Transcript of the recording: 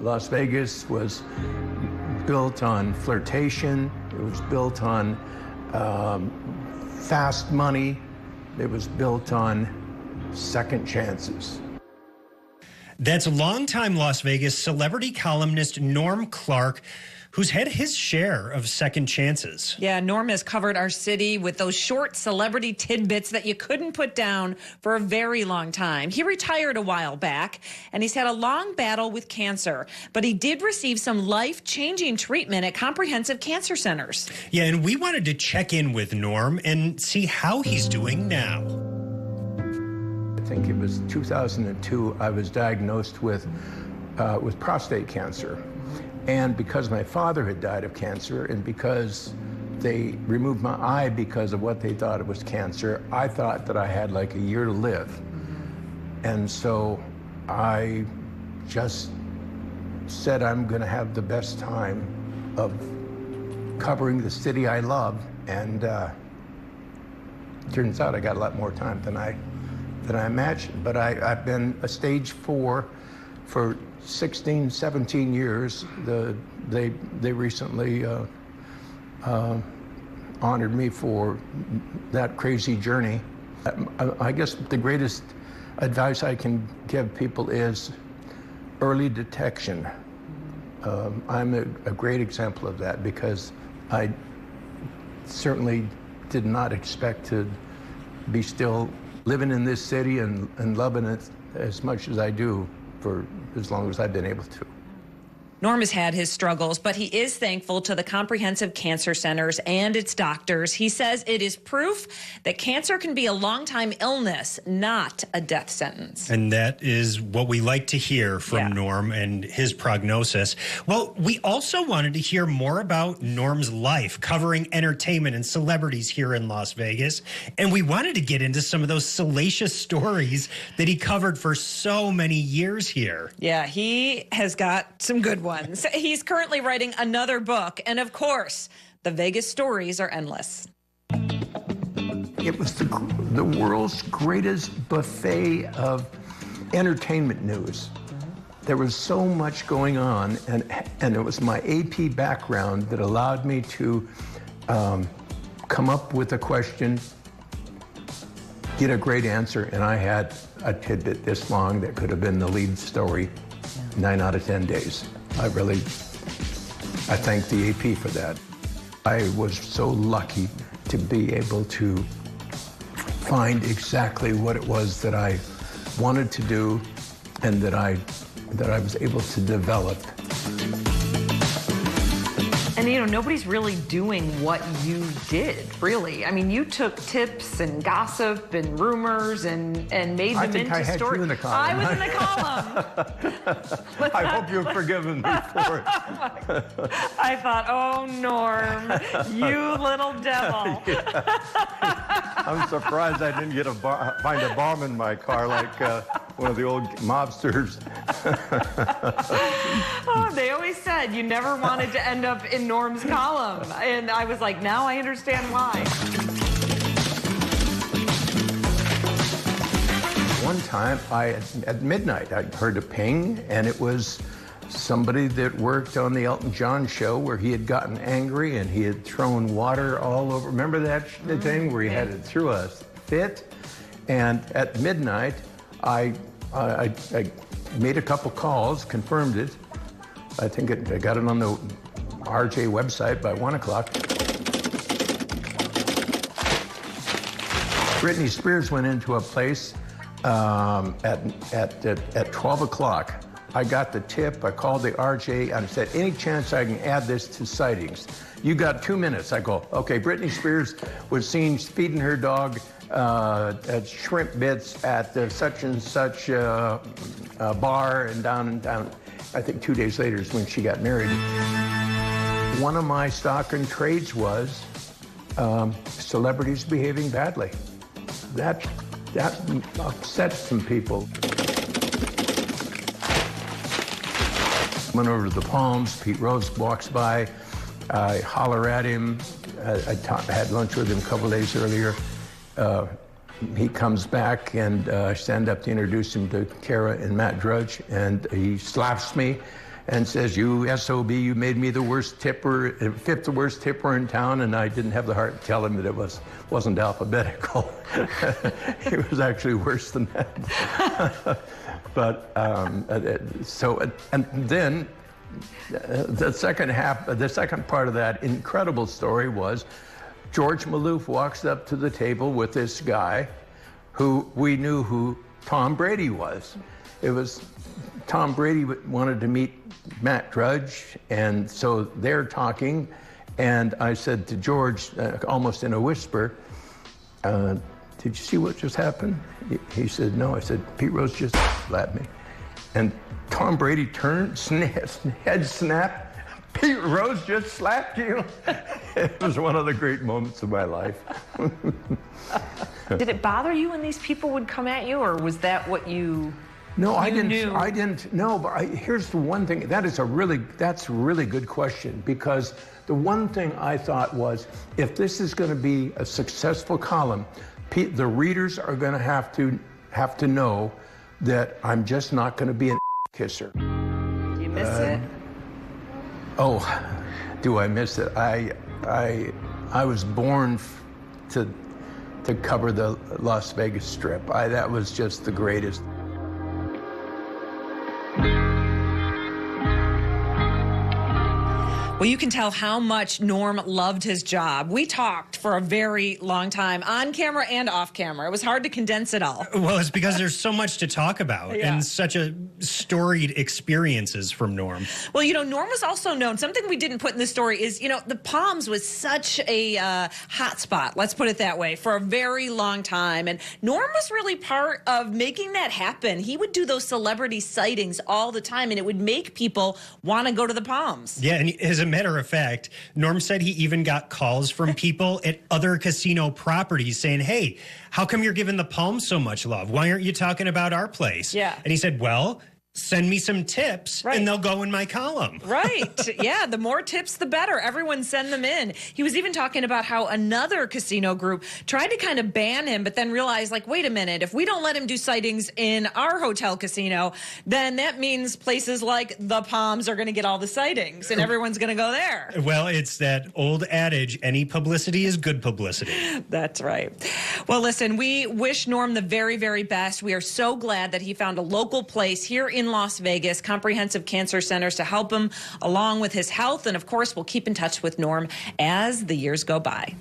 Las Vegas was built on flirtation. It was built on fast money. It was built on second chances. That's longtime Las Vegas celebrity columnist Norm Clarke, who's had his share of second chances. Yeah, Norm has covered our city with those short celebrity tidbits that you couldn't put down for a very long time. He retired a while back, and he's had a long battle with cancer, but he did receive some life-changing treatment at comprehensive cancer centers. Yeah, and we wanted to check in with Norm and see how he's doing now. I think it was 2002, I was diagnosed with prostate cancer. And because my father had died of cancer, and because they removed my eye because of what they thought it was cancer, I thought that I had like a year to live. And so I just said I'm going to have the best time of covering the city I love. And turns out I got a lot more time than I imagined. But I've been a stage 4 for 16, 17 years. They recently honored me for that crazy journey. I guess the greatest advice I can give people is early detection. I'm a great example of that, because I certainly did not expect to be still living in this city and loving it as much as I do for as long as I've been able to. Norm has had his struggles, but he is thankful to the comprehensive cancer centers and its doctors. He says it is proof that cancer can be a long-time illness, not a death sentence. And that is what we like to hear from Norm and his prognosis. Well, we also wanted to hear more about Norm's life, covering entertainment and celebrities here in Las Vegas. And we wanted to get into some of those salacious stories that he covered for so many years here. Yeah, he has got some good ones. He's currently writing another book, and of course, the Vegas stories are endless. It was the world's greatest buffet of entertainment news. There was so much going on, and it was my AP background that allowed me to come up with a question, get a great answer, and I had a tidbit this long that could have been the lead story 9 out of 10 days. I thank the AP for that. I was so lucky to be able to find exactly what it was that I wanted to do and that I was able to develop. And, you know, nobody's really doing what you did, really. I mean, you took tips and gossip and rumors and made them into stories. I had you in the column. I was in the column. I hope you've forgiven me for it. I thought, oh, Norm, you little devil. I'm surprised I didn't get find a bomb in my car like one of the old mobsters. Oh, they always said you never wanted to end up in Norm's column. And I was like, now I understand why. One time, at midnight, I heard a ping, and it was somebody that worked on the Elton John show where he had gotten angry and he had thrown water all over. Remember that thing where he had it through a fit? And at midnight, I made a couple calls, confirmed it. I think I got it on the RJ website by 1 o'clock. Britney Spears went into a place at 12 o'clock. I got the tip, I called the RJ, and I said, any chance I can add this to sightings? You got 2 minutes. I go, okay, Britney Spears was seen feeding her dog at shrimp bits at the such and such bar and down. I think 2 days later is when she got married. One of my stock and trades was celebrities behaving badly. That upset some people. Went over to the Palms. Pete Rose walks by. I holler at him. I had lunch with him a couple days earlier. He comes back, and I stand up to introduce him to Kara and Matt Drudge, and he slaps me and says, "You SOB, you made me the worst tipper, fifth worst tipper in town," and I didn't have the heart to tell him that it wasn't alphabetical. It was actually worse than that. But and then the second part of that incredible story was George Maloof walks up to the table with this guy who we knew who Tom Brady was. It was Tom Brady wanted to meet Matt Drudge, and so they're talking, and I said to George, almost in a whisper, "Did you see what just happened?" He said, "No." I said, "Pete Rose just slapped me." And Tom Brady turned, head snapped, "Pete Rose just slapped you." It was one of the great moments of my life. Did it bother you when these people would come at you, or was that what you? No, I didn't. Knew? I didn't. No, but here's the one thing. That's a really good question, because the one thing I thought was, if this is going to be a successful column, the readers are going to have to know that I'm just not going to be an kisser. Do you miss it? Oh, do I miss it? I was born to cover the Las Vegas Strip. That was just the greatest. Well, you can tell how much Norm loved his job. We talked for a very long time, on camera and off camera. It was hard to condense it all. Well, it's because there's so much to talk about and such a storied experiences from Norm. Well, Norm was also known, something we didn't put in the story is, the Palms was such a hot spot, let's put it that way, for a very long time. And Norm was really part of making that happen. He would do those celebrity sightings all the time, and it would make people want to go to the Palms. Yeah, and as a matter of fact, Norm said he even got calls from people at other casino properties saying, "Hey, how come you're giving the Palms so much love? Why aren't you talking about our place?" Yeah. And he said, "Well, send me some tips, and they'll go in my column." Right. Yeah, the more tips, the better. Everyone send them in. He was even talking about how another casino group tried to kind of ban him, but then realized, wait a minute, if we don't let him do sightings in our hotel casino, then that means places like the Palms are going to get all the sightings, and everyone's going to go there. Well, it's that old adage, any publicity is good publicity. That's right. Well, listen, we wish Norm the very, very best. We are so glad that he found a local place here in Las Vegas, comprehensive cancer centers, to help him along with his health. And of course, we'll keep in touch with Norm as the years go by.